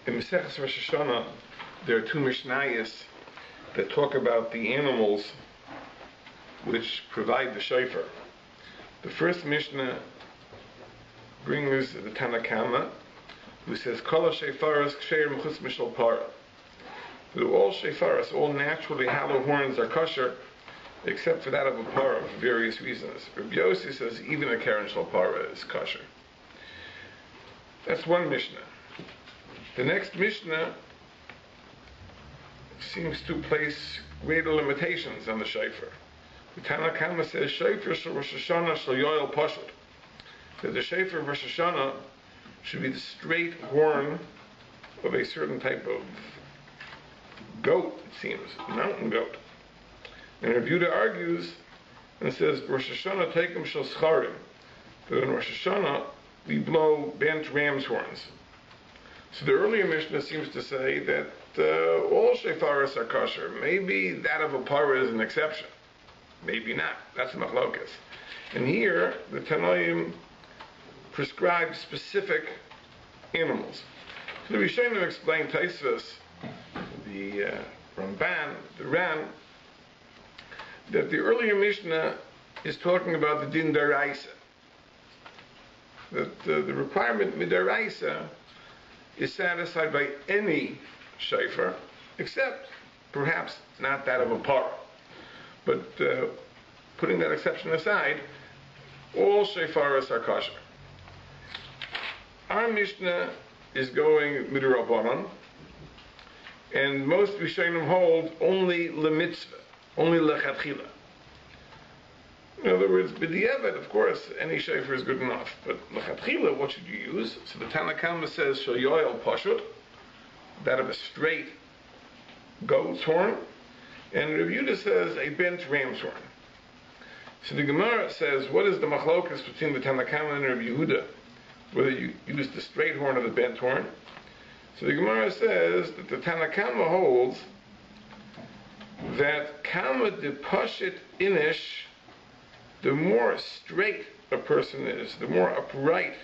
In Maseches Rosh HaShana, there are two Mishnayos that talk about the animals which provide the Shofar. The first Mishnah brings the Tanakama, who says, Kol ha-Shofaros ksheir m'chutz mishal para. That all Shofaros, all naturally hollow horns are kosher, except for that of a para, for various reasons. Rabbi Yossi says even a keren shel para is kosher. That's one Mishnah. The next Mishnah seems to place greater limitations on the Shofar. The Tanakama says, Shofar shel Rosh HaShana shel yoel pashut. That the Shofar of Rosh HaShana should be the straight horn of a certain type of goat, it seems, mountain goat. And Rabbi Yehuda argues and says, Rosh HaShana teikum shel scharim. That in Rosh Hashanah we blow bent ram's horns. So the earlier Mishnah seems to say that all shofaros are kosher. Maybe that of a parah is an exception. Maybe not. That's a machlokas. And here, the Tanoim prescribe specific animals. So the Rishonim explain Taisvos, the Ramban, the Ran, that the earlier Mishnah is talking about the din daraisa. That the requirement midaraisa is satisfied by any shofar, except perhaps not that of a parah. But putting that exception aside, all shofaros are kosher. Our Mishnah is going midrabanan, and most Rishonim hold only lemitzvah, only le-chatima. In other words, b'diavad, of course, any shofar is good enough. But le-chatima, what should you use? So the Tanakama says shel yoel pashut, that of a straight goat's horn, and Rabbi Yehuda says a bent ram's horn. So the Gemara says, what is the machlokas between the Tanakama and Rabbi Yehuda? Whether you use the straight horn or the bent horn? So the Gemara says that the Tanakama holds that kama de pashit inish, the more straight a person is, the more upright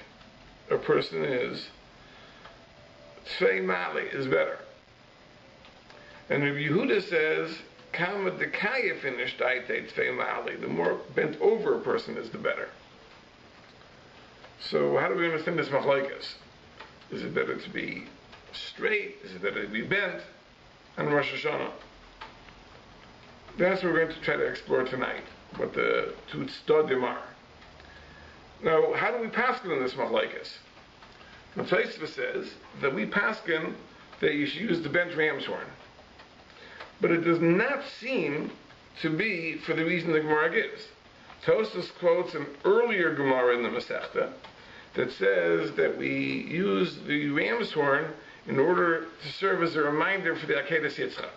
a person is, Tzvei Mali is better. And Rabbi Yehuda says, Kama dekaya finished Daite Tzvei Mali, the more bent over a person is, the better. So how do we understand this machlokes? Is it better to be straight? Is it better to be bent? And Rosh HaShana. That's what we're going to try to explore tonight, what the two tzdadim are. Now, how do we paskin in this machlokes? The Tosfos says that we paskin that you should use the bent ram's horn. But it does not seem to be for the reason the Gemara gives. Tosfos quotes an earlier Gemara in the Masechta that says that we use the ram's horn in order to serve as a reminder for the Akedas Yitzchak.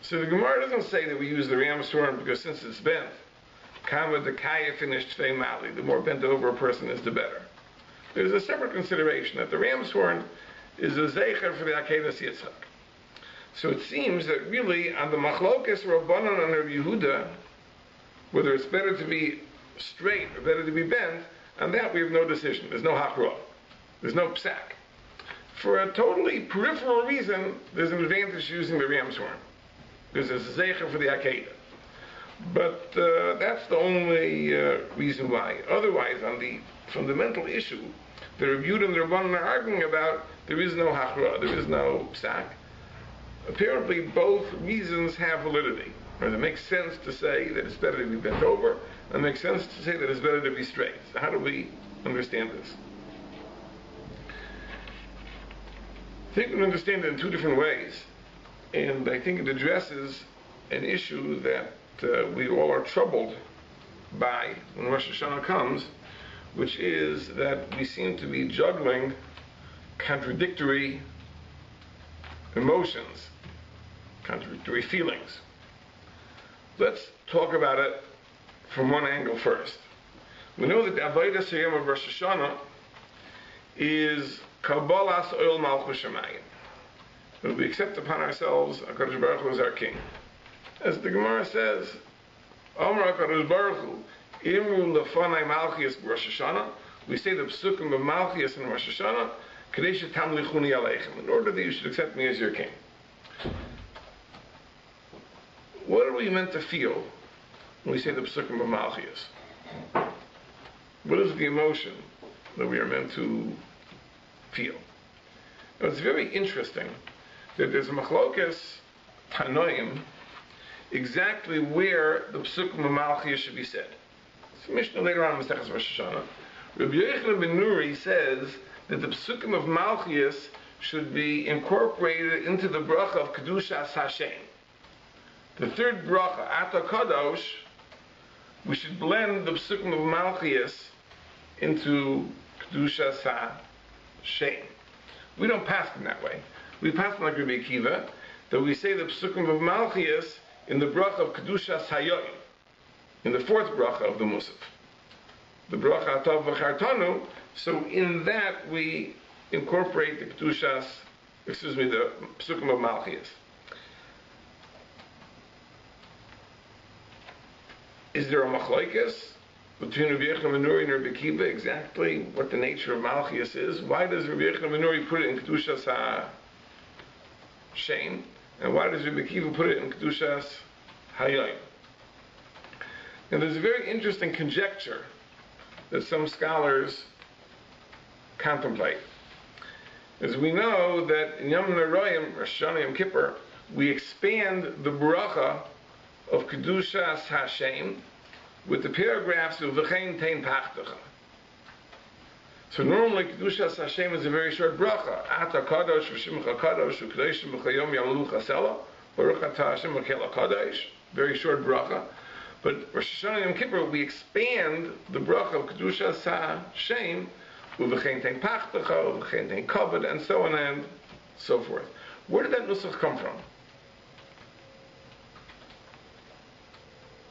So the Gemara doesn't say that we use the ram's horn because since it's bent, Kama dekaya finished Tzvei Mali, the more bent over a person is, the better. There's a separate consideration that the ram's horn is a zeicher for the Akedas Yitzchak. So it seems that really on the machlokas Rabbanan and Rabbi Yehuda, whether it's better to be straight or better to be bent, on that we have no decision. There's no hachra. There's no psak. For a totally peripheral reason, there's an advantage using the ram's horn, because it's a zeicher for the Akedah. But that's the only reason why. Otherwise, on the fundamental issue, the Rabbi Yehuda and the Rabbanan are arguing about, there is no hachra, there is no psak. Apparently, both reasons have validity. Or it makes sense to say that it's better to be bent over, and it makes sense to say that it's better to be straight. So how do we understand this? I think we can understand it in two different ways, and I think it addresses an issue that we all are troubled by when Rosh HaShana comes, which is that we seem to be juggling contradictory emotions, contradictory feelings. Let's talk about it from one angle first. We know that the Avodas Hayom of Rosh HaShana is Kabbalas Oil Malchus Shemayim. That we accept upon ourselves HaKadosh Baruch Hu as our King. As the Gemara says, Amar HaKadosh Baruch Hu, Imru Lefanai Malchias Rosh HaShana. We say the Psukim of Malchias in Rosh HaShana, in order that you should accept me as your king. What are we meant to feel when we say the Psukim of Malchus? What is the emotion that we are meant to feel? Now, it's very interesting that there's a machlokes Tanoim exactly where the Psukim of Malchus should be said. It's a Mishnah later on in Masechus Rosh HaShana. Rabbi Eliezer Breitowitz says that the Psukim of Malchus should be incorporated into the bracha of Kedushas Hashem. The third bracha, Ata Kadosh, we should blend the Psukim of Malchus into Kedushas Hashem. We don't pass them that way. We pass them like Rabbi Akiva, that we say the Psukim of Malchus in the bracha of Kedushas Hayoim, in the fourth bracha of the Musaf. The bracha Atov ve-chatima, so in that we incorporate the the Psukim of Malchus. Is there a machlokes between Rabbi Eliezer Breitowitz and Rabbi Akiva exactly what the nature of Malchus is? Why does Rabbi Eliezer Breitowitz put it in Kedushas Hashem, and why does Rabbi Akiva put it in Kedushas Hayoim? And there's a very interesting conjecture that some scholars contemplate. As we know that in Yom Neroyim, Rosh HaShana, Yom Kippur, we expand the bracha of Kedushas Hashem with the paragraphs of ve-chatima. So normally Kedushas Hashem is a very short bracha. Ata Kadosh v'shimcha Kadosh u'kadoshim b'chayom yamalu chasela baruch atah Hashem v'kel HaKadosh. Very short bracha. But Rosh HaShana Yom Kippur we expand the bracha of Kedushas Hashem with ve-chatima ve-chatima kavod, and so on and so forth. Where did that nusach come from?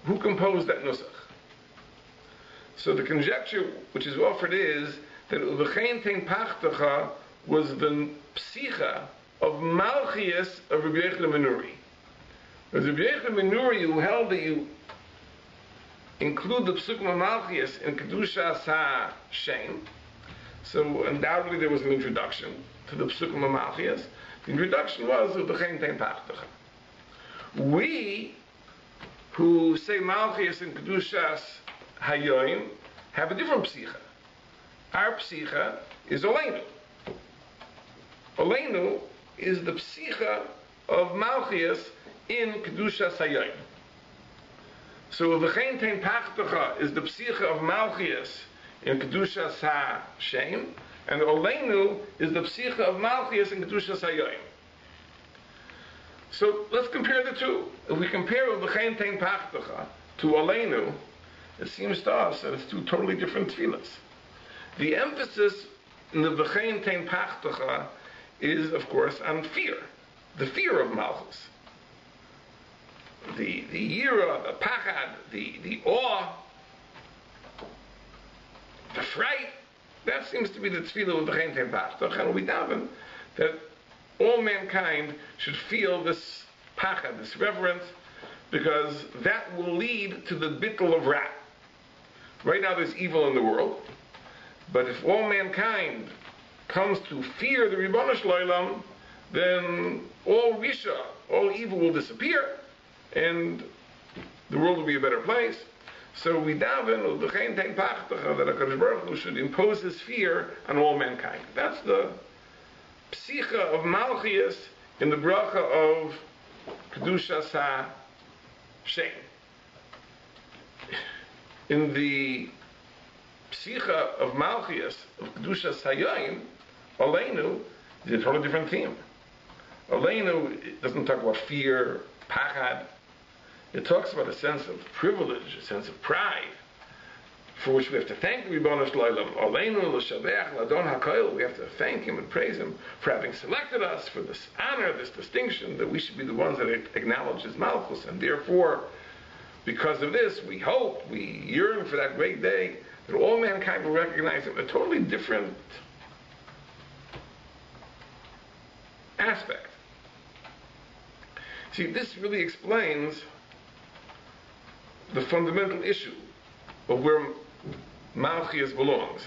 Who composed that nusach? So the conjecture which is offered is that ve-chatima was the psicha of Malchus of Rabbi Eliezer Breitowitz. It was Rabbi Eliezer Breitowitz who held that you include the Psukim of Malchus in Kedushas Hashem. So undoubtedly there was an introduction to the Psukim of Malchus. The introduction was ve-chatima. We who say Malchus in Kedushas Hayoim have a different psicha. Our psicha is Oleinu. Oleinu is the psicha of Malchus in Kedushas Hayoim. So ve-chatima is the psicha of Malchus in Kedushas Hashem, and Oleinu is the psicha of Malchus in Kedushas Hayoim. So let's compare the two. If we compare ve-chatima to Oleinu, it seems to us that it's two totally different tefillas. The emphasis in the ve-chatima is, of course, on fear. The fear of Malchus. The yira, the pachad, the awe, the fright, that seems to be the tefillah of ve-chatima. And we daven that all mankind should feel this pachad, this reverence, because that will lead to the bittul of Ra. Right now there's evil in the world, but if all mankind comes to fear the Ribono Shel Olam, then all Risha, all evil will disappear, and the world will be a better place. So we daven that HaKadosh Baruch Hu should impose his fear on all mankind. That's the psicha of Malchus in the bracha of Kedushas Hashem. In the psicha of Malchus of Kedushas Hayoim, Oleinu is a totally different theme. Oleinu doesn't talk about fear, pachad. It talks about a sense of privilege, a sense of pride, for which we have to thank the Ribono Shel Olam. Oleinu l'shabech l'adon hakoil. We have to thank him and praise him for having selected us for this honor, this distinction, that we should be the ones that acknowledge his Malchus, and therefore, because of this, we hope, we yearn for that great day that all mankind will recognize him. A totally different aspect. See, this really explains the fundamental issue of where Malchus belongs.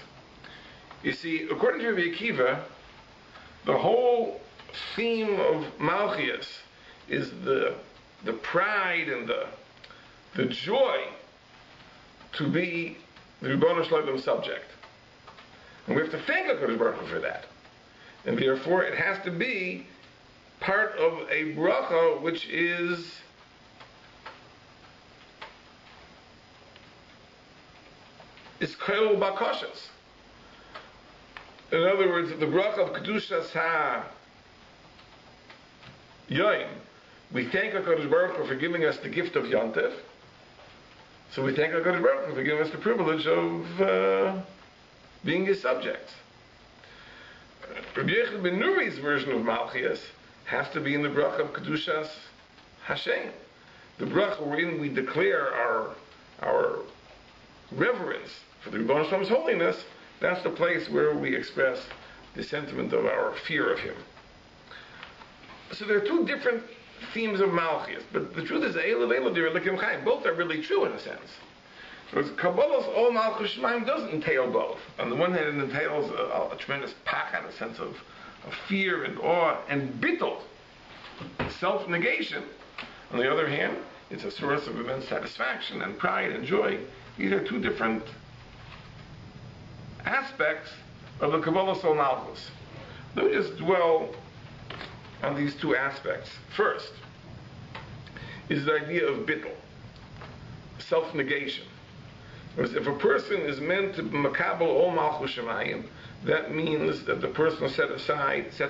You see, according to Rabbi Akiva, The whole theme of Malchias is the pride and the joy to be the Ribono Shel Olam subject. And we have to thank HaKadosh Baruch Hu for that. And therefore it has to be part of a bracha which is Koil Bakashas. In other words, the bracha of Kedushas HaYoim, we thank HaKadosh Baruch Hu for giving us the gift of Yontif. So we thank HaKadosh Baruch Hu for giving us the privilege of being His subjects. Rabbi Yochanan ben Nuri's version of Malchias has to be in the bracha of Kedushas Hashem. The bracha wherein we declare our reverence for the Ribono Shel Olam's holiness. That's the place where we express the sentiment of our fear of Him. So there are two different themes of Malchias, but the truth is, both are really true in a sense. Because Kabbalah's all Malchus Shemaim doesn't entail both. On the one hand, it entails a tremendous pachad, a sense of fear and awe and bittul, self-negation. On the other hand, it's a source of immense satisfaction and pride and joy. These are two different aspects of the Kabbalah's all Malchus. Let me just dwell on these two aspects. First is the idea of bittul, self-negation. Whereas if a person is meant to makabel all malchus shemayim, that means that the person sets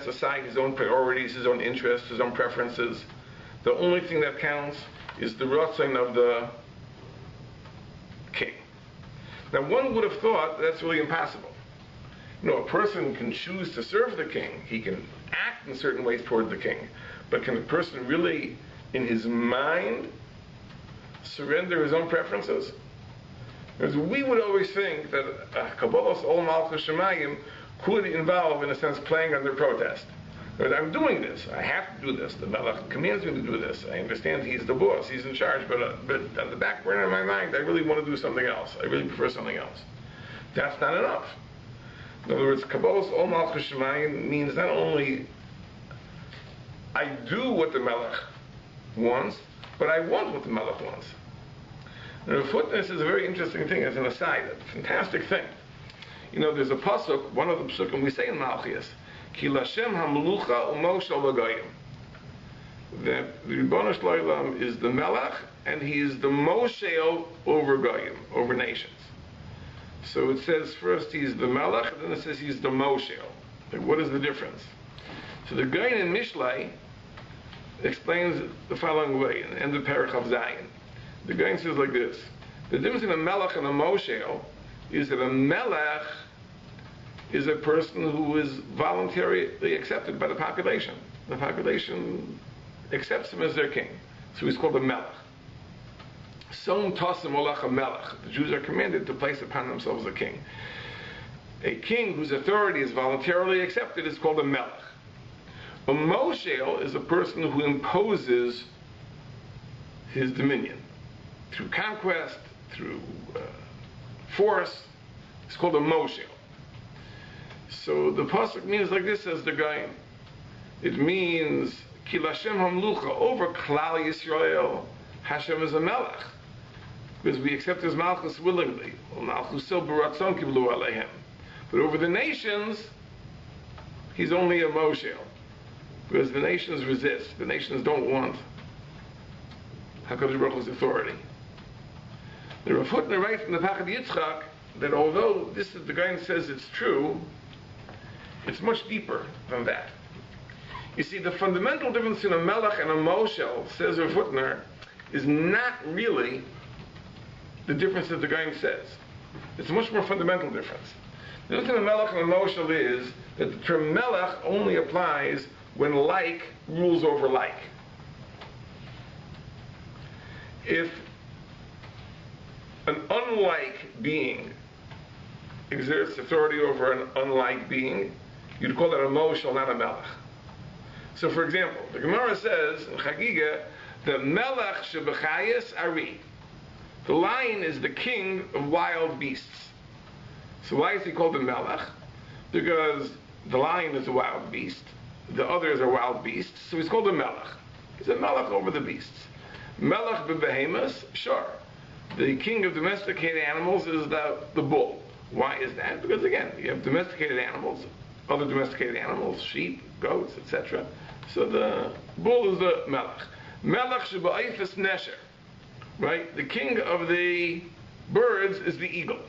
aside his own priorities, his own interests, his own preferences. The only thing that counts is the ratzon of the king. Now, one would have thought that's really impossible. A person can choose to serve the king. He can act in certain ways toward the king. But can a person really, in his mind, surrender his own preferences? Because we would always think that Kabbalah's Ol Malchus Shemayim could involve, in a sense, playing under protest. But I'm doing this. I have to do this. The Melech commands me to do this. I understand he's the boss. He's in charge. But on the back burner of my mind, I really want to do something else. I really prefer something else. That's not enough. In other words, Kabbalah's Ol Malchus Shemayim means not only I do what the Melech wants, but I want what the Melech wants. Now, footness is a very interesting thing as an aside, a fantastic thing. There's a pasuk, one of the pasukim we say in Malchias, Ki Lashem HaMelucha U'Moshel L'Goyim. That the Ribono Shel Olam is the Melech, and he is the Moshel over Goyim, over nations. So it says first he's the Melech, and then it says he's the Moshel. What is the difference? So the Goyim in Mishlei explains the following way, in the end of Perich of Zayin. The Goyim says like this: the difference in a Melech and a Moshel is that a Melech is a person who is voluntarily accepted by the population. The population accepts him as their king. So he's called a Melech. Som Tosim Olach a Melech. The Jews are commanded to place upon themselves a king. A king whose authority is voluntarily accepted is called a Melech. A Moshel is a person who imposes his dominion through conquest, through force. It's called a Moshel. So the pasuk means like this, says the Goyim. It means Ki Lashem Hamlucha, over Klal Yisrael, Hashem is a Melech, because we accept His Malchus willingly. Malchus b'ratzon kiblu aleihem. But over the nations, He's only a Moshel, because the nations resist. The nations don't want HaKadosh Baruch Hu's authority. The Rav Hutner writes in the Pachad Yitzchak that although this is, the guy says it's true, it's much deeper than that. You see, the fundamental difference in a Melech and a Moshel, says Rav Hutner, is not really the difference that the guy says. It's a much more fundamental difference. The difference in a Melech and a Moshel is that the term Melech only applies when like rules over like. If an unlike being exerts authority over an unlike being, you'd call that a Moshel, not a Melech. So, for example, the Gemara says in Chagiga, the Melech shebechayis ari. The lion is the king of wild beasts. So why is he called the Melech? Because the lion is a wild beast, the others are wild beasts, so he's called a melech. He's a melech over the beasts. Melech bebehemoths, sure. The king of domesticated animals is the bull. Why is that? Because again, you have domesticated animals, other domesticated animals, sheep, goats, etc. So the bull is the melech. Melech sheba'ifas nesher. Right? The king of the birds is the eagle.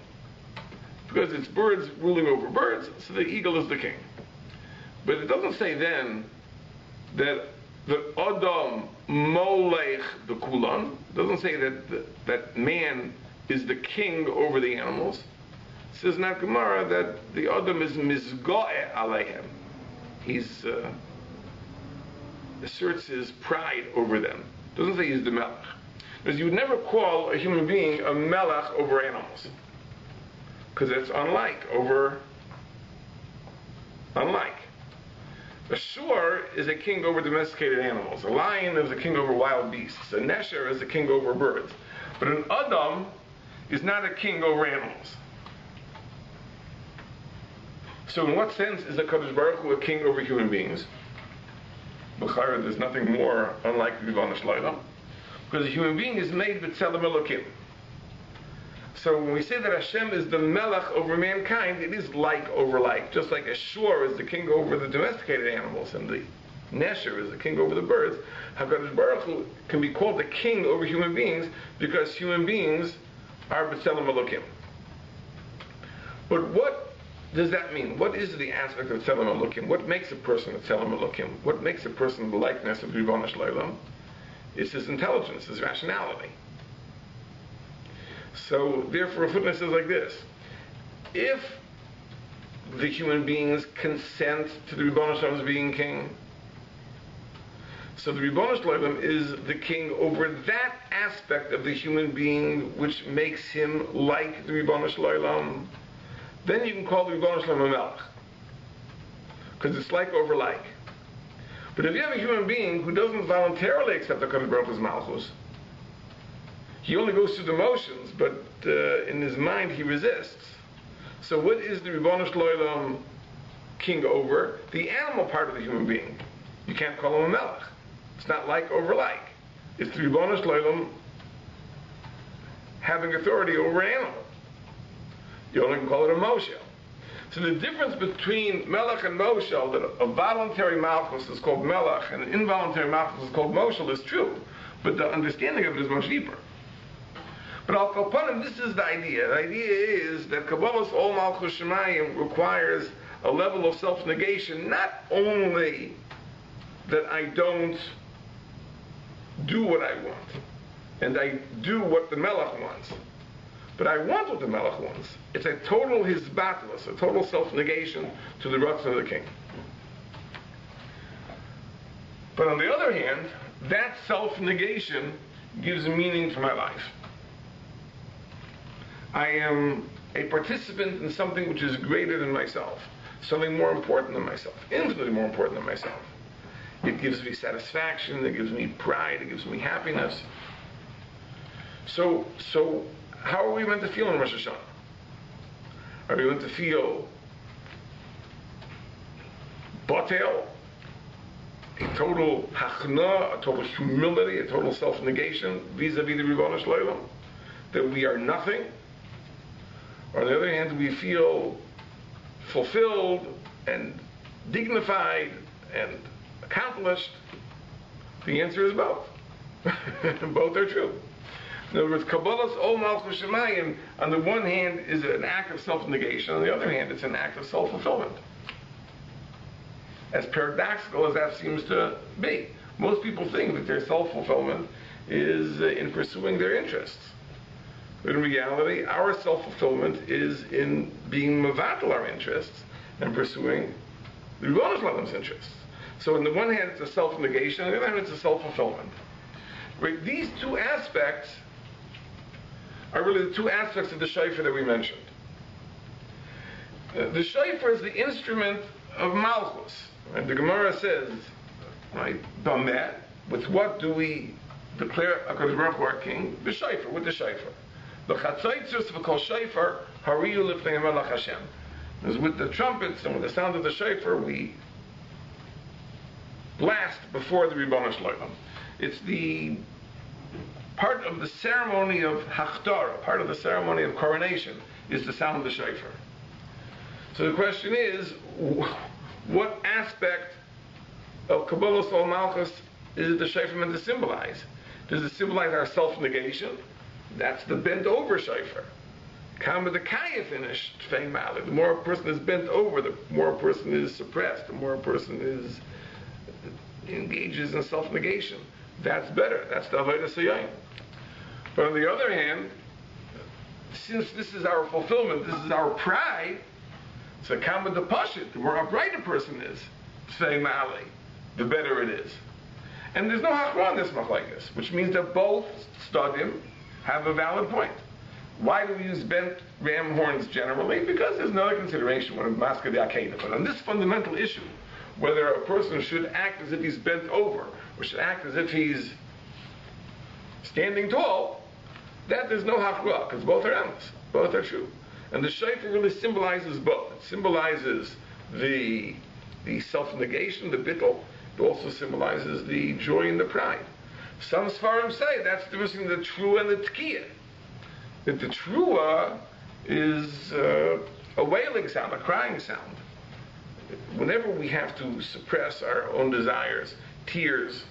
Because it's birds ruling over birds, so the eagle is the king. But it doesn't say then that the Adam molech the kulan. It doesn't say that man is the king over the animals. It says in that Gemara that the Adam is mizga'eh aleihem. He's asserts his pride over them. It doesn't say he's the melech. Because you would never call a human being a melech over animals. Because it's unlike. A shur is a king over domesticated animals. A lion is a king over wild beasts. A nesher is a king over birds. But an adam is not a king over animals. So in what sense is the Kadosh Baruch Hu a king over human beings? B'chara, there's nothing more unlike Ribbono Shel Olam. Because a human being is made b'tzelem Elokim. So when we say that Hashem is the melech over mankind, it is like over like. Just like a shur is the king over the domesticated animals and the nesher is the king over the birds, HaKadosh Baruch Hu can be called the king over human beings because human beings are b'tzelem Elokim. But what does that mean? What is the aspect of Tzelem Elokim? What makes a person a Tzelem Elokim? What makes a person the likeness of Ribbono Shel Olam? It's his intelligence, his rationality. So, therefore, a footnote says like this. If the human beings consent to the Ribbono Shel Olam's being king, so the Ribbono Shel Olam is the king over that aspect of the human being which makes him like the Ribbono Shel Olam, then you can call the Ribbono Shel Olam a melech. Because it's like over like. But if you have a human being who doesn't voluntarily accept the Kadosh Baruch Hu's malchus, he only goes through the motions, but in his mind he resists. So what is the Ribbono Shel Olam king over? The animal part of the human being. You can't call him a melech. It's not like over like. It's the Ribbono Shel Olam having authority over an animal. You only can call it a moshel. So the difference between melech and moshel, that a voluntary malchus is called melech and an involuntary malchus is called moshel, is true. But the understanding of it is much deeper. But al kolpanim, this is the idea. The idea is that Kabbalah's Ol Malchus Shemayim requires a level of self-negation, not only that I don't do what I want, and I do what the melech wants, but I want what the melech wants. It's a total hisbatlus, a total self-negation to the ratzon of the king. But on the other hand, that self-negation gives meaning to my life. I am a participant in something which is greater than myself, something more important than myself, infinitely more important than myself. It gives me satisfaction, it gives me pride, it gives me happiness. So how are we meant to feel in Rosh HaShana? Are we meant to feel batel, a total hachna, a total humility, a total self-negation vis-a-vis the Ribbono Shel Olam, that we are nothing? Or on the other hand, do we feel fulfilled and dignified and accomplished? The answer is both. Both are true. In other words, Kabbalah's Ol Malchus Shemayim, on the one hand, is an act of self-negation. On the other hand, it's an act of self-fulfillment. As paradoxical as that seems to be. Most people think that their self-fulfillment is in pursuing their interests. But in reality, our self-fulfillment is in being mevatel our interests and pursuing the Ribbono Shel Olam's interests. So on the one hand, it's a self-negation. On the other hand, it's a self-fulfillment. Right? These two aspects are really the two aspects of the shofar that we mentioned. The shofar is the instrument of malchus. Right? The Gemara says, right, done that. With what do we declare HaKadosh Baruch Hu our king? The shofar, with the shofar. The chatzaitzos v'kol shofar hariyu lifnei melech Hashem. Because with the trumpets and with the sound of the shofar, we blast before the Ribono Shel Olam. It's the part of the ceremony of Hachtorah, part of the ceremony of coronation, is the sound of the shofar. So the question is, what aspect of Kabbalas Ol Malchus is the shofar meant to symbolize? Does it symbolize our self-negation? That's the bent over shofar. Kama the kaya finished Tfei Mali. The more a person is bent over, the more a person is suppressed, the more a person engages in self-negation. That's better. That's the Avodah Sayyim. But on the other hand, since this is our fulfillment, this is our pride, so Kama the Pashit, the more upright a person is, Tfei Mali, the better it is. And there's no hachra in this machlekes, which means that both studim have a valid point. Why do we use bent ram horns generally? Because there's another consideration when it's maska de akeda. But on this fundamental issue, whether a person should act as if he's bent over or should act as if he's standing tall, that there's no hachra, because both are emes, both are true. And the shofar really symbolizes both. It symbolizes the self-negation, the bittul. It also symbolizes the joy and the pride. Some Sfarim say that's the difference between the trua and the tkiyah. That the trua is a wailing sound, a crying sound. Whenever we have to suppress our own desires, tears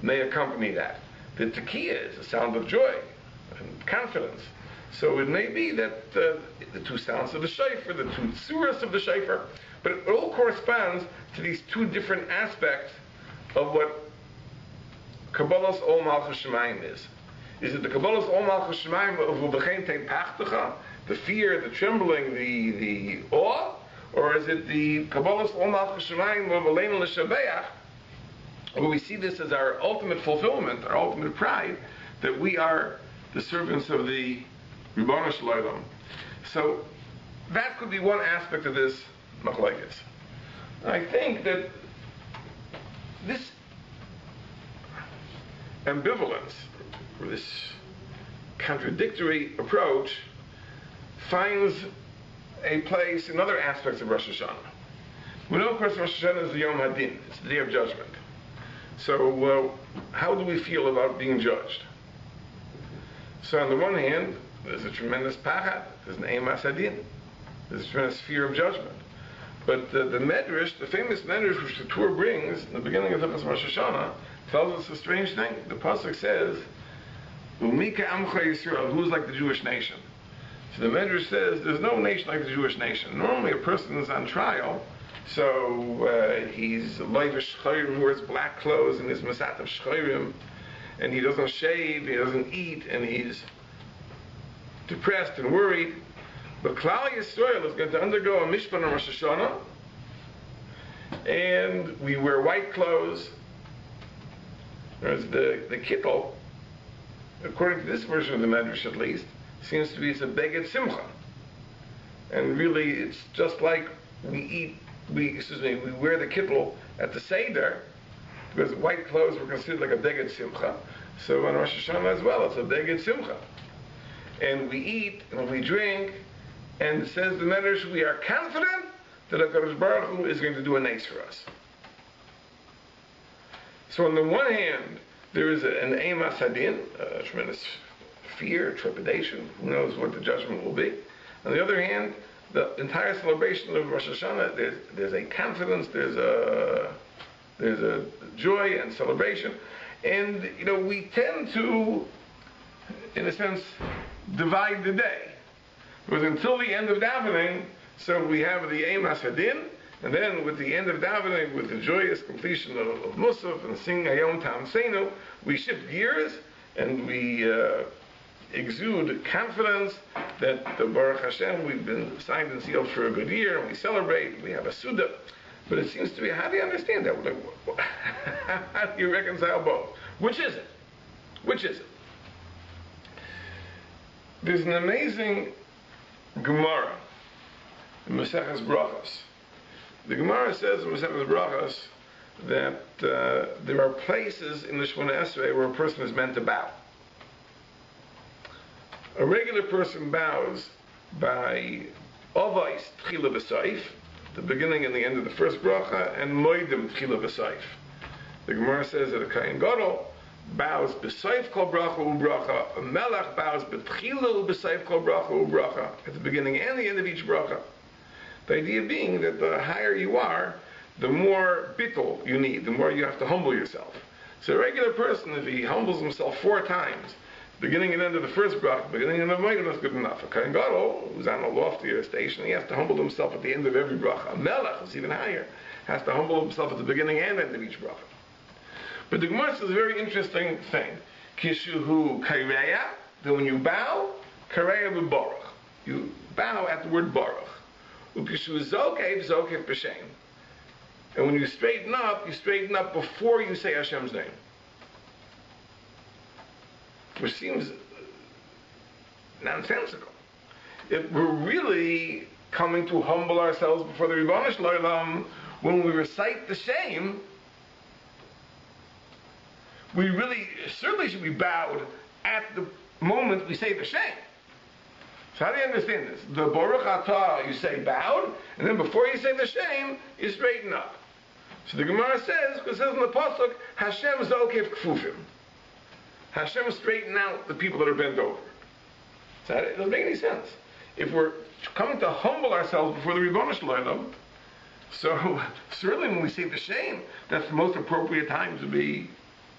may accompany that. The tkiyah is a sound of joy and confidence. So it may be that the two sounds of the shofar, the two tsuras of the shofar, but it all corresponds to these two different aspects of what Kabbalas Ol Malchus Shemayim is. Is it the Kabbalas Ol Malchus Shemayim of ve-chatima pachtacha, the fear, the trembling, the awe, or is it the Kabbalas Ol Malchus Shemayim of aleinu l'shabeach, where we see this as our ultimate fulfillment, our ultimate pride, that we are the servants of the Ribono Shel Olam. So that could be one aspect of this machlekes. I think that this ambivalence, or this contradictory approach, finds a place in other aspects of Rosh HaShana. We know, of course, Rosh HaShana is the Yom Hadin, it's the Day of Judgment. So how do we feel about being judged? So on the one hand, there's a tremendous pachad, there's an eimas hadin, there's a tremendous fear of judgment. But the Medrash, the famous Medrash which the Torah brings in the beginning of the Rosh HaShana, tells us a strange thing. The pasuk says, "Umika amcha Yisrael," who's like the Jewish nation. So the Medrash says there's no nation like the Jewish nation. Normally a person is on trial, so he's loivish shchorim, who wears black clothes and is masat of shchorim, and he doesn't shave, he doesn't eat, and he's depressed and worried. But Klal Yisrael is going to undergo a mishpan on Rosh HaShana, and we wear white clothes. Whereas the kittel, according to this version of the Medrash at least, seems to be a beged simcha. And really it's just like we wear the kittel at the Seder, because white clothes were considered like a beged simcha. So on Rosh Hashanah as well, it's a beged simcha. And we eat and we drink, and it says the Medrash, we are confident that HaKadosh Baruch Hu is going to do a nace for us. So on the one hand, there is an eimas hadin, a tremendous fear, trepidation, who knows what the judgment will be. On the other hand, the entire celebration of Rosh Hashanah, there's a confidence, there's a joy and celebration, and we tend to, in a sense, divide the day. Because until the end of davening, so we have the eimas hadin, and then with the end of davening, with the joyous completion of Musaf and sing Hayom Tam Seinu, we shift gears and we exude confidence that the Baruch Hashem, we've been signed and sealed for a good year, and we celebrate, we have a Suda. But it seems to be, how do you understand that? How do you reconcile both? Which is it? Which is it? There's an amazing Gemara in Maseches Brachos. The Gemara says in Maseches Brachos that there are places in the Shemona Esrei where a person is meant to bow. A regular person bows by Avos Tchila V'Soif, the beginning and the end of the first bracha, and Moedim Tchila V'Soif. The Gemara says that a Kohen Gadol bows B'Soif Kol Bracha U'Bracha, a Melech bows B'Tchila U'B'Soif Kol Bracha U'Bracha, at the beginning and the end of each bracha. The idea being that the higher you are, the more bittul you need, the more you have to humble yourself. So a regular person, if he humbles himself 4 times, beginning and end of the first bracha, beginning and end of the Moedim, that's good enough. A Kohen Gadol, who's on a loftier station, he has to humble himself at the end of every bracha. A Melech, who's even higher, has to humble himself at the beginning and end of each bracha. But the Gemara says a very interesting thing. Kishuhu kaireya, that when you bow, kaireya b'baruch. You bow at the word baruch. Ukishu zokev, zokev b'shem. And when you straighten up before you say Hashem's name. Which seems nonsensical. If we're really coming to humble ourselves before the Ribono Shel Olam, when we recite the shame, we really certainly should be bowed at the moment we say the shame. So how do you understand this? The Baruch Atah, you say bowed, and then before you say the shame, you straighten up. So the Gemara says, because it says in the Pasuk, Hashem zokev kfufim. Hashem straighten out the people that are bent over. So it doesn't make any sense. If we're coming to humble ourselves before the Ribono Shel Olam, so certainly when we say the shame, that's the most appropriate time to be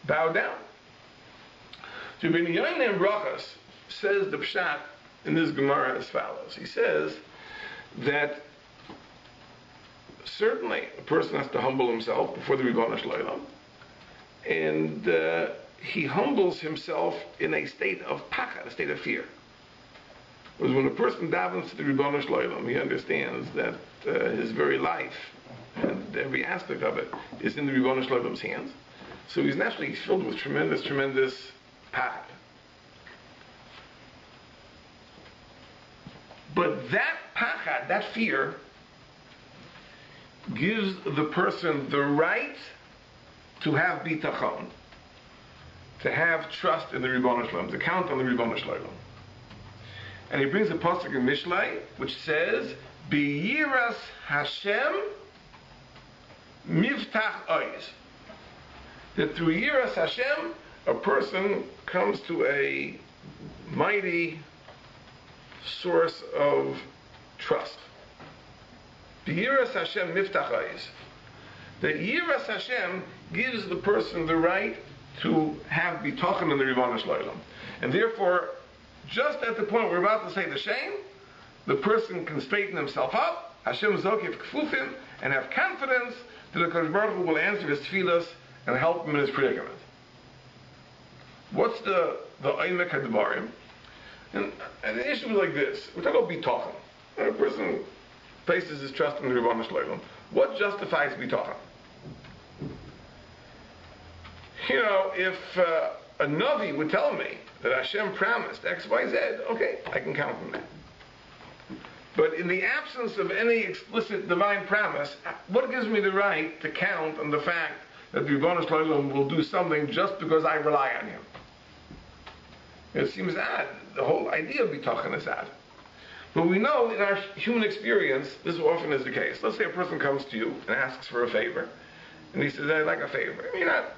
bowed down. So Rabbi Eliezer Breitowitz says the pshat in this Gemara as follows. He says that certainly a person has to humble himself before the Ribono Shel Olam, and he humbles himself in a state of pachad, a state of fear. Because when a person davens to the Ribono Shel Olam, he understands that his very life and every aspect of it is in the Ribono Shel Olam's hands. So he's naturally filled with tremendous, tremendous pachad. But that pachad, that fear, gives the person the right to have bitachon, to have trust in the Ribono Shel Olam, to count on the Ribono Shel Olam. And he brings a pasuk in Mishlei which says, "B'yiras Hashem miftach ois." That through yiras Hashem, a person comes to a mighty source of trust. B'yiras Hashem miftach ois. That yiras Hashem gives the person the right to have bitachon in the Ribono Shel Olam. And therefore, just at the point we're about to say the shame, the person can straighten himself up, Hashem zokev kfufim, and have confidence that the Kadosh Baruch Hu will answer his tefillas and help him in his predicament. What's the Eimek HaDvarim? And the issue is like this. We're talking about bitachon. When a person places his trust in the Ribono Shel Olam, what justifies bitachon? You know, if a Navi would tell me that Hashem promised X, Y, Z, okay, I can count on that. But in the absence of any explicit divine promise, what gives me the right to count on the fact that the Ribono Shel Olam will do something just because I rely on him? It seems odd. The whole idea of bitachon is odd. But we know in our human experience, this often is the case. Let's say a person comes to you and asks for a favor, and he says, I'd like a favor. I mean, you're not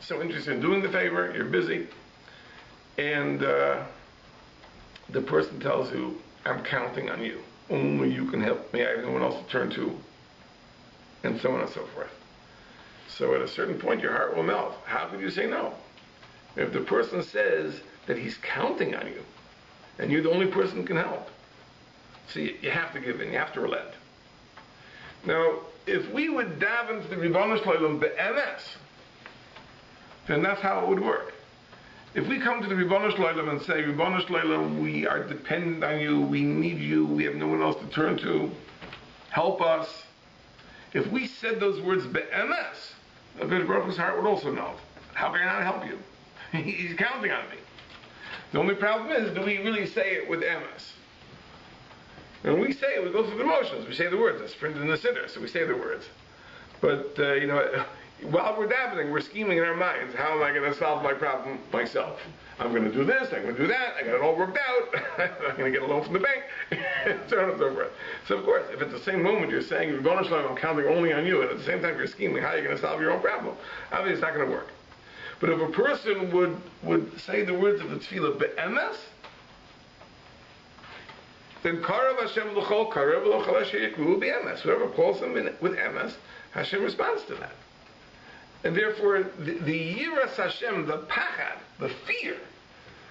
so interested in doing the favor, you're busy, and the person tells you, I'm counting on you. Only you can help me. I have no one else to turn to, and so on and so forth. So at a certain point, your heart will melt. How could you say no? If the person says that he's counting on you, and you're the only person who can help, so you have to give in, you have to relent. Now, if we would daven to the Ribono Shel Olam be'emes, then that's how it would work. If we come to the Ribono Shel Olam and say, Ribono Shel Olam, we are dependent on you, we need you, we have no one else to turn to, help us. If we said those words be'emes, the Baruch Hu's heart would also melt. How can I not help you? He's counting on me. The only problem is, do we really say it with emes? When we say it, we go through the motions. We say the words. It's printed in the siddur, so we say the words. But, while we're davening, we're scheming in our minds, how am I going to solve my problem myself? I'm going to do this, I'm going to do that, I got it all worked out, I'm going to get a loan from the bank, and so on and so forth. So of course, if at the same moment you're saying, I'm counting only on you, and at the same time you're scheming, how are you going to solve your own problem? Obviously it's not going to work. But if a person would say the words of the tefillah be'emes, then Karav Hashem l'chol Karav l'chol asher yikru be'emes. Whoever calls him with emes, Hashem responds to that. And therefore, the Yiras Hashem, the pachad, the fear,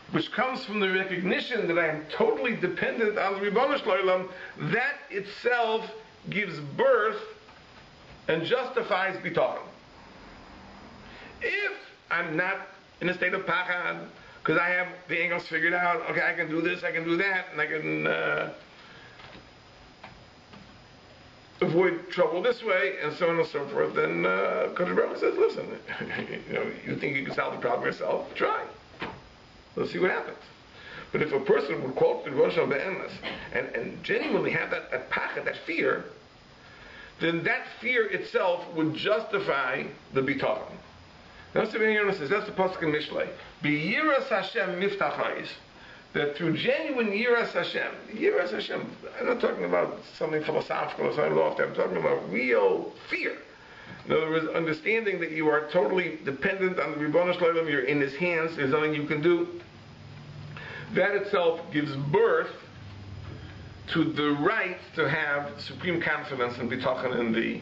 which comes from the recognition that I am totally dependent on the Ribono Shel Olam, that itself gives birth and justifies bitachon. If I'm not in a state of pachad, because I have the angles figured out, okay, I can do this, I can do that, and I can avoid trouble this way, and so on and so forth, then Kodesh Baruch Hu says, listen, you think you can solve the problem yourself? Try. Let's see what happens. But if a person would quote the Rosh HaShana and genuinely have that pachad, that fear, then that fear itself would justify the bitachon. That's the Rabbi says, that's the pasuk in Mishlei. B'yiras Hashem miftachais. That through genuine Yiras Hashem, I'm not talking about something philosophical or something lofty, I'm talking about real fear. In other words, understanding that you are totally dependent on the Ribono Shel Olam, you're in His hands, there's nothing you can do. That itself gives birth to the right to have supreme confidence and bitachon in the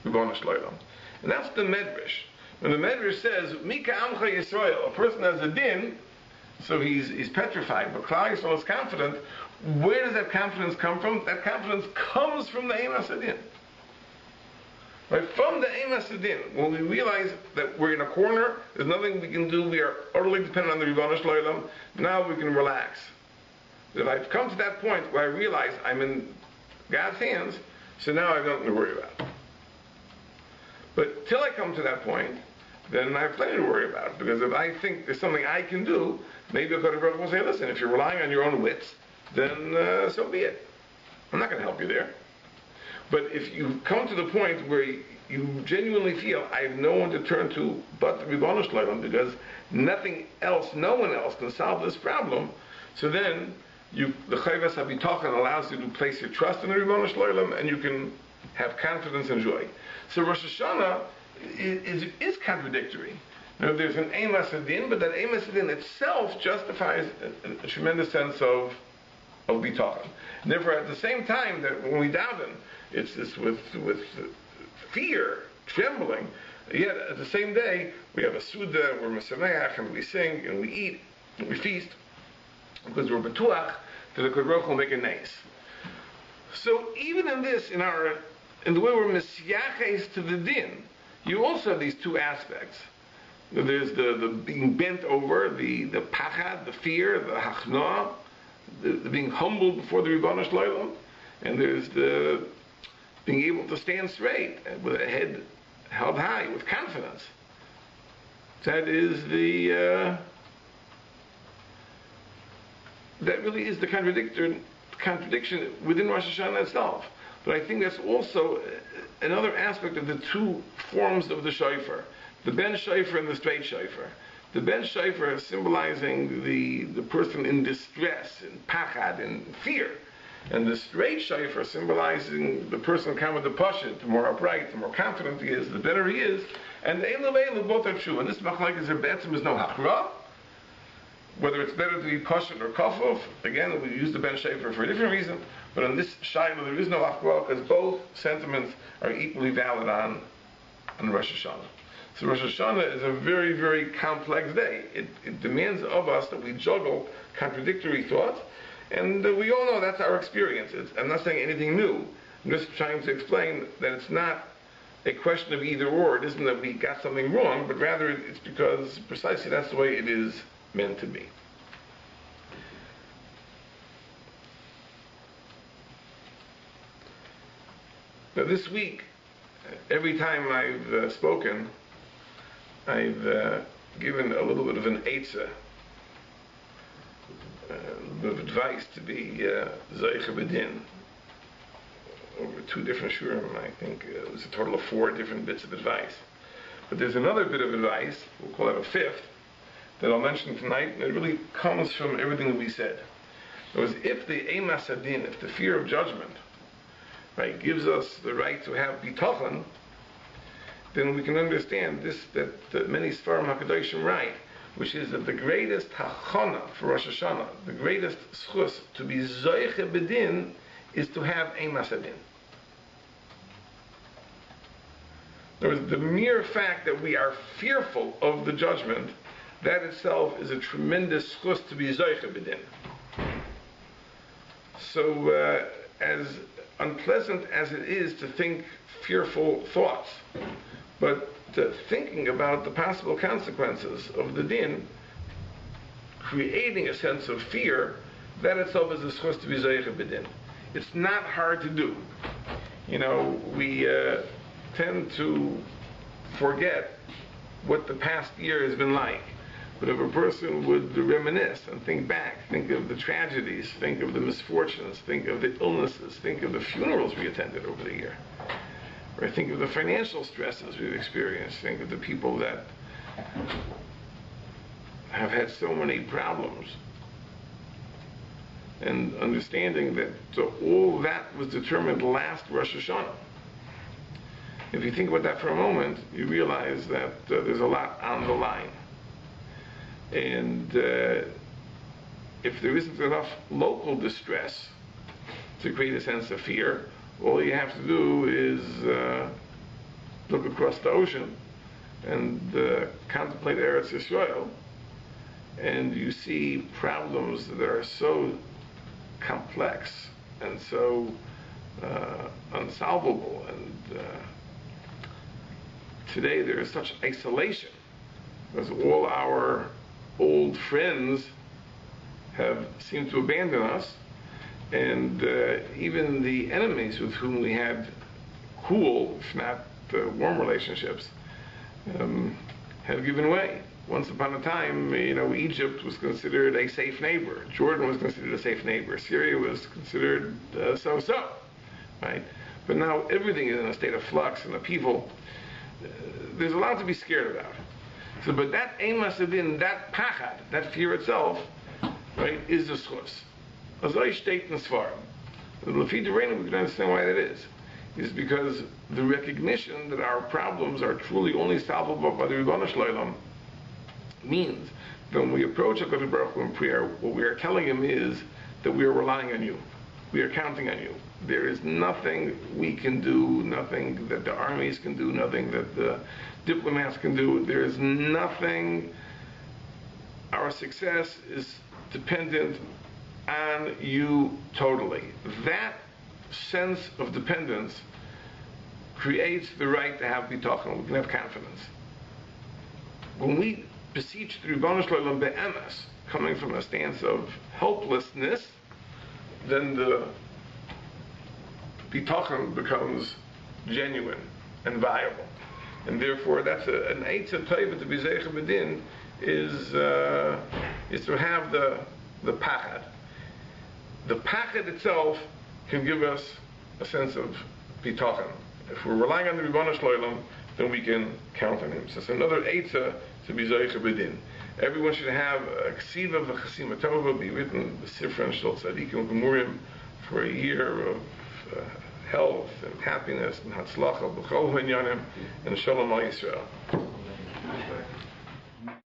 Ribono Shel Olam. And that's the Medrash. When the Medrash says, Mika Amcha Yisrael, a person has a din, so he's petrified, but Klal Yisrael is confident. Where does that confidence come from? That confidence comes from the Emes Hadin. Right? From the Emes Hadin, when we realize that we're in a corner, there's nothing we can do, we are utterly dependent on the Ribono Shel Olam, now we can relax. If I've come to that point where I realize I'm in God's hands, so now I have nothing to worry about. But till I come to that point, then I have plenty to worry about. Because if I think there's something I can do, maybe a Kodesh Baruch Hu will say, listen, if you're relying on your own wits, then so be it. I'm not going to help you there. But if you come to the point where you genuinely feel, I have no one to turn to but the Ribono Shel Olam, because nothing else, no one else can solve this problem, so then the Chayvas HaBitachon allows you to place your trust in the Ribono Shel Olam, and you can have confidence and joy. So Rosh HaShana is contradictory. Now, there's an Emes Hadin, but that Emes Hadin itself justifies a tremendous sense of bitachon. And therefore, at the same time that when we daven, it's this with fear, trembling. Yet at the same day, we have a Suda, we're Mesameach, and we sing, and we eat, and we feast, because we're betuach that the Kodesh Baruch Hu will make a nace. So even in this, in the way we're misyaches to the din, you also have these two aspects. There's the being bent over, the pachad, the fear, the hachna, the being humbled before the Ribono Shel Olam, and there's the being able to stand straight with a head held high with confidence. That is that really is the contradiction within Rosh HaShana itself. But I think that's also another aspect of the two forms of the shofar. The ben shofar and the straight shofar. The ben shofar symbolizing the person in distress, in pachad, in fear. And the straight shofar symbolizing the person kamad the pashut, the more upright, the more confident he is, the better he is. And the Eilu both are true. And this machlokes is no hachra. Whether it's better to be pashut or kafuf, again, we use the ben shofar for a different reason. But on this shaila, there is no hachra, because both sentiments are equally valid on Rosh HaShana. So Rosh HaShana is a very, very complex day. It demands of us that we juggle contradictory thoughts, and we all know that's our experience. I'm not saying anything new. I'm just trying to explain that it's not a question of either or. It isn't that we got something wrong, but rather it's because precisely that's the way it is meant to be. Now this week, every time I've spoken, I've given a little bit of an eitzah, a bit of advice to be Zeicha B'Din. Over 2 different shurim, I think it was a total of 4 different bits of advice. But there's another bit of advice, we'll call it a fifth, that I'll mention tonight, and it really comes from everything that we said. It was if the Eimas Adin, if the fear of judgment, right, gives us the right to have bitachon, then we can understand this, that many Sfarim HaKadoshim write, which is that the greatest hachana for Rosh HaShana, the greatest schus to be zoiche bedin, is to have Eimas Adin. In other words, the mere fact that we are fearful of the judgment, that itself is a tremendous schus to be zoiche bedin. So, as unpleasant as it is to think fearful thoughts, but thinking about the possible consequences of the din, creating a sense of fear, that itself is a schus to be zoiche bedin. It's not hard to do. You know, we tend to forget what the past year has been like. But if a person would reminisce and think back, think of the tragedies, think of the misfortunes, think of the illnesses, think of the funerals we attended over the year, or think of the financial stresses we've experienced, think of the people that have had so many problems, and understanding that all that was determined last Rosh HaShana. If you think about that for a moment, you realize that there's a lot on the line. And if there isn't enough local distress to create a sense of fear, all you have to do is look across the ocean and contemplate Eretz Yisrael, and you see problems that are so complex and so unsolvable. And today there is such isolation because all our old friends have seemed to abandon us, and even the enemies with whom we had cool, if not warm relationships, have given way. Once upon a time, Egypt was considered a safe neighbor. Jordan was considered a safe neighbor. Syria was considered so-so, right? But now everything is in a state of flux and upheaval. There's a lot to be scared about. So, but that Eimas Adin, that pachad, that fear itself, right, is the schus. As I state in Sfarim, the Lefi Dereinu, we can understand why that is because the recognition that our problems are truly only solvable by the Ribono Shel Olam means that when we approach HaKadosh Baruch Hu in prayer, what we are telling him is that we are relying on you. We are counting on you. There is nothing we can do, nothing that the armies can do, nothing that the diplomats can do. There is nothing. Our success is dependent on you totally. That sense of dependence creates the right to have bitachon. We can have confidence. When we beseech the Ribono Shel Olam be'emes, coming from a stance of helplessness, then the bitachon becomes genuine and viable. And therefore, that's an eitzah tova to be zeicha bedin is to have the pachad. The pachad itself can give us a sense of bitachon. If we're relying on the Ribono Shel Olam, then we can count on him. So it's another eitzah to be zeicha bedin. Everyone should have a ksiva ve-chatima tova, be written the Sifra Shel Tzadikim Gemurim, for a year of health and happiness and hatzlacha b'chol ha'inyanim and shalom al Yisrael.